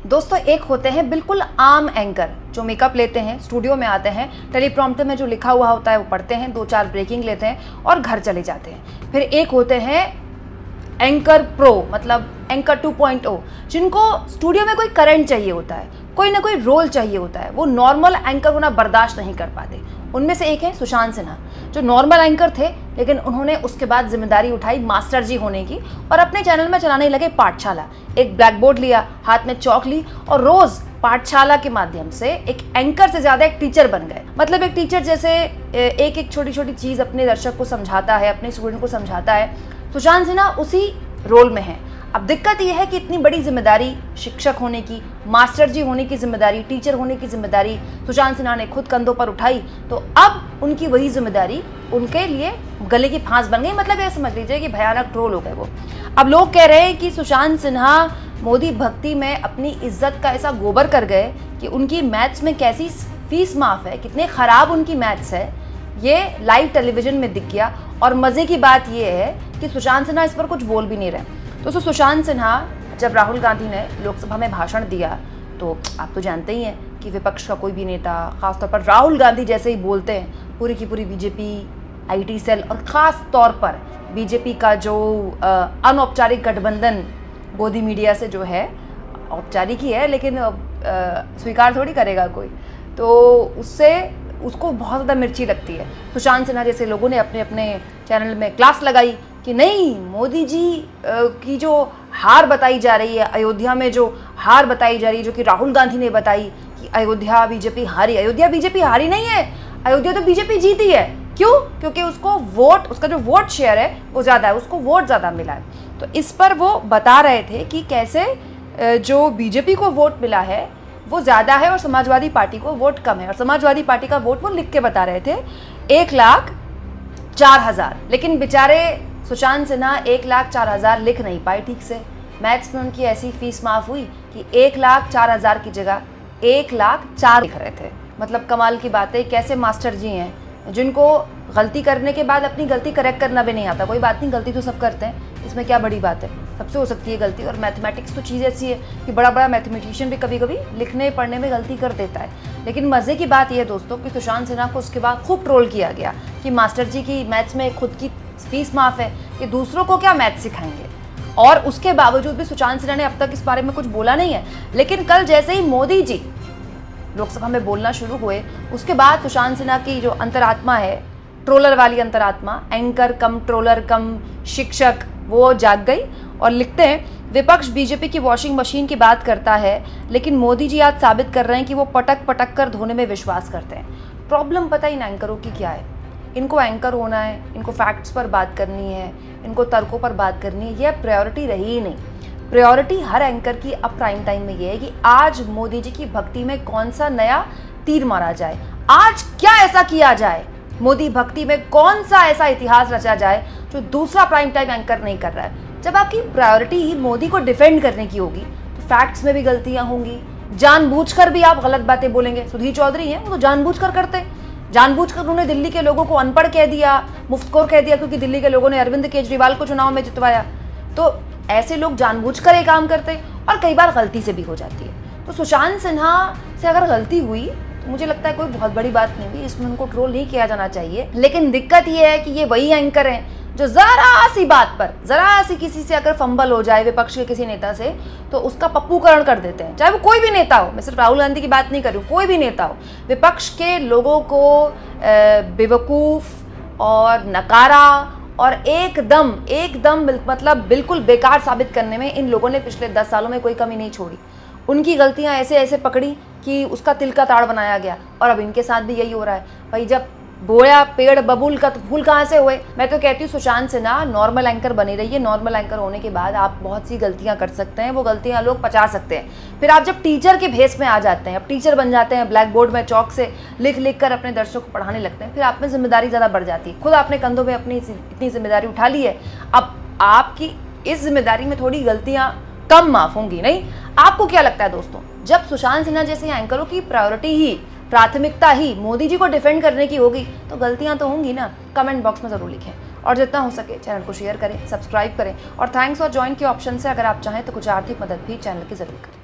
दोस्तों, एक होते हैं बिल्कुल आम एंकर जो मेकअप लेते हैं, स्टूडियो में आते हैं, टेलीप्रॉम्प्टर में जो लिखा हुआ होता है वो पढ़ते हैं, 2-4 ब्रेकिंग लेते हैं और घर चले जाते हैं। फिर एक होते हैं एंकर प्रो, मतलब एंकर 2.0, जिनको स्टूडियो में कोई करंट चाहिए होता है, कोई ना कोई रोल चाहिए होता है, वो नॉर्मल एंकर होना बर्दाश्त नहीं कर पाते। उनमें से एक है सुशांत सिन्हा, जो नॉर्मल एंकर थे लेकिन उन्होंने उसके बाद जिम्मेदारी उठाई मास्टर जी होने की और अपने चैनल में चलाने लगे पाठशाला। एक ब्लैक बोर्ड लिया, हाथ में चौक ली और रोज पाठशाला के माध्यम से एक एंकर से ज्यादा एक टीचर बन गए। मतलब एक टीचर जैसे एक एक छोटी छोटी चीज अपने दर्शक को समझाता है, अपने स्टूडेंट को समझाता है, सुशांत सिन्हा उसी रोल में है। अब दिक्कत यह है कि इतनी बड़ी जिम्मेदारी, शिक्षक होने की, मास्टर जी होने की जिम्मेदारी, टीचर होने की जिम्मेदारी सुशांत सिन्हा ने खुद कंधों पर उठाई, तो अब उनकी वही जिम्मेदारी उनके लिए गले की फांस बन गई। मतलब ये समझ लीजिए कि भयानक ट्रोल हो गए वो। अब लोग कह रहे हैं कि सुशांत सिन्हा मोदी भक्ति में अपनी इज्जत का ऐसा गोबर कर गए कि उनकी मैथ्स में कैसी फीस माफ है, कितने खराब उनकी मैथ्स है, ये लाइव टेलीविजन में दिख गया। और मजे की बात ये है कि सुशांत सिन्हा इस पर कुछ बोल भी नहीं रहे। तो सुशांत सिन्हा जब राहुल गांधी ने लोकसभा में भाषण दिया, तो आप तो जानते ही हैं कि विपक्ष का कोई भी नेता, खासतौर पर राहुल गांधी जैसे ही बोलते हैं, पूरी की पूरी बीजेपी, आईटी सेल और ख़ास तौर पर बीजेपी का जो अनौपचारिक गठबंधन गोदी मीडिया से जो है, औपचारिक ही है लेकिन स्वीकार थोड़ी करेगा कोई, तो उसको बहुत ज़्यादा मिर्ची लगती है। सुशांत सिन्हा जैसे लोगों ने अपने अपने चैनल में क्लास लगाई कि नहीं, मोदी जी की जो हार बताई जा रही है, अयोध्या में जो हार बताई जा रही है, जो कि राहुल गांधी ने बताई कि अयोध्या बीजेपी हारी, अयोध्या बीजेपी हारी नहीं है, अयोध्या तो बीजेपी जीती है। क्यों? क्योंकि उसका जो वोट शेयर है वो ज़्यादा है, उसको वोट ज़्यादा मिला है। तो इस पर वो बता रहे थे कि कैसे जो बीजेपी को वोट मिला है वो ज़्यादा है और समाजवादी पार्टी को वोट कम है। और समाजवादी पार्टी का वोट वो लिख के बता रहे थे 1,04,000, लेकिन बेचारे सुशांत सिन्हा 1,04,000 लिख नहीं पाए ठीक से। मैथ्स में उनकी ऐसी फीस माफ हुई कि 1,04,000 की जगह 1,04,000 लिख रहे थे। मतलब कमाल की बात है, कैसे मास्टर जी हैं जिनको गलती करने के बाद अपनी गलती करेक्ट करना भी नहीं आता। कोई बात नहीं, गलती तो सब करते हैं, इसमें क्या बड़ी बात है, सबसे हो सकती है गलती। और मैथमेटिक्स तो चीज़ ऐसी है कि बड़ा बड़ा मैथमेटिशियन भी कभी कभी लिखने पढ़ने में गलती कर देता है। लेकिन मज़े की बात यह है दोस्तों कि सुशांत सिन्हा को उसके बाद खूब ट्रोल किया गया कि मास्टर जी की मैथ्स में खुद की फीस माफ है कि दूसरों को क्या मैथ्स सिखाएंगे। और उसके बावजूद भी सुशांत सिन्हा ने अब तक इस बारे में कुछ बोला नहीं है। लेकिन कल जैसे ही मोदी जी लोकसभा में बोलना शुरू हुए, उसके बाद सुशांत सिन्हा की जो अंतरात्मा है, ट्रोलर वाली अंतरात्मा, एंकर कम ट्रोलर कम शिक्षक, वो जाग गई और लिखते हैं, विपक्ष बीजेपी की वॉशिंग मशीन की बात करता है लेकिन मोदी जी आज साबित कर रहे हैं कि वो पटक पटक कर धोने में विश्वास करते हैं। प्रॉब्लम पता इन एंकरों की क्या है, इनको एंकर होना है, इनको फैक्ट्स पर बात करनी है, इनको तर्कों पर बात करनी है, यह प्रायोरिटी रही ही नहीं। प्रायोरिटी हर एंकर की अब प्राइम टाइम में ये है कि आज मोदी जी की भक्ति में कौन सा नया तीर मारा जाए, आज क्या ऐसा किया जाए, मोदी भक्ति में कौन सा ऐसा इतिहास रचा जाए जो दूसरा प्राइम टाइम एंकर नहीं कर रहा है। जब आपकी प्रायोरिटी ही मोदी को डिफेंड करने की होगी तो फैक्ट्स में भी गलतियां होंगी, जानबूझकर भी आप गलत बातें बोलेंगे। सुधीर चौधरी हैं, वो तो जानबूझकर करते हैं, जानबूझकर उन्होंने दिल्ली के लोगों को अनपढ़ कह दिया, मुफ्तखोर कह दिया, क्योंकि दिल्ली के लोगों ने अरविंद केजरीवाल को चुनाव में जितवाया। तो ऐसे लोग जानबूझकर ये काम करते हैं और कई बार गलती से भी हो जाती है। तो सुशांत सिन्हा से अगर गलती हुई तो मुझे लगता है कोई बहुत बड़ी बात नहीं हुई, इसमें उनको ट्रोल नहीं किया जाना चाहिए। लेकिन दिक्कत ये है कि ये वही एंकर हैं जो जरा सी बात पर, जरा सी किसी से अगर फंबल हो जाए विपक्ष के किसी नेता से, तो उसका पप्पूकरण कर देते हैं। चाहे वो कोई भी नेता हो, मैं सिर्फ राहुल गांधी की बात नहीं कर रही हूँ, कोई भी नेता हो, विपक्ष के लोगों को बेवकूफ़ और नकारा और एकदम मतलब बिल्कुल बेकार साबित करने में इन लोगों ने पिछले 10 सालों में कोई कमी नहीं छोड़ी। उनकी गलतियां ऐसे ऐसे पकड़ी कि उसका तिल का ताड़ बनाया गया। और अब इनके साथ भी यही हो रहा है। भाई जब बोया पेड़ बबूल का तो फूल कहाँ से हुए। मैं तो कहती हूँ सुशांत सिन्हा नॉर्मल एंकर बनी रहिए। नॉर्मल एंकर होने के बाद आप बहुत सी गलतियाँ कर सकते हैं, वो गलतियाँ लोग पचा सकते हैं। फिर आप जब टीचर के भेस में आ जाते हैं, अब टीचर बन जाते हैं, ब्लैक बोर्ड में चौक से लिख कर अपने दर्शकों को पढ़ाने लगते हैं, फिर आप में जिम्मेदारी ज़्यादा बढ़ जाती है। खुद आपने कंधों में अपनी इतनी जिम्मेदारी उठा ली है, अब आपकी इस जिम्मेदारी में थोड़ी गलतियाँ कम माफ होंगी नहीं। आपको क्या लगता है दोस्तों, जब सुशांत सिन्हा जैसे एंकरों की प्राथमिकता ही मोदी जी को डिफेंड करने की होगी तो गलतियां तो होंगी ना। कमेंट बॉक्स में ज़रूर लिखें और जितना हो सके चैनल को शेयर करें, सब्सक्राइब करें और थैंक्स और ज्वाइन के ऑप्शन से अगर आप चाहें तो कुछ आर्थिक मदद भी चैनल की ज़रूर करें।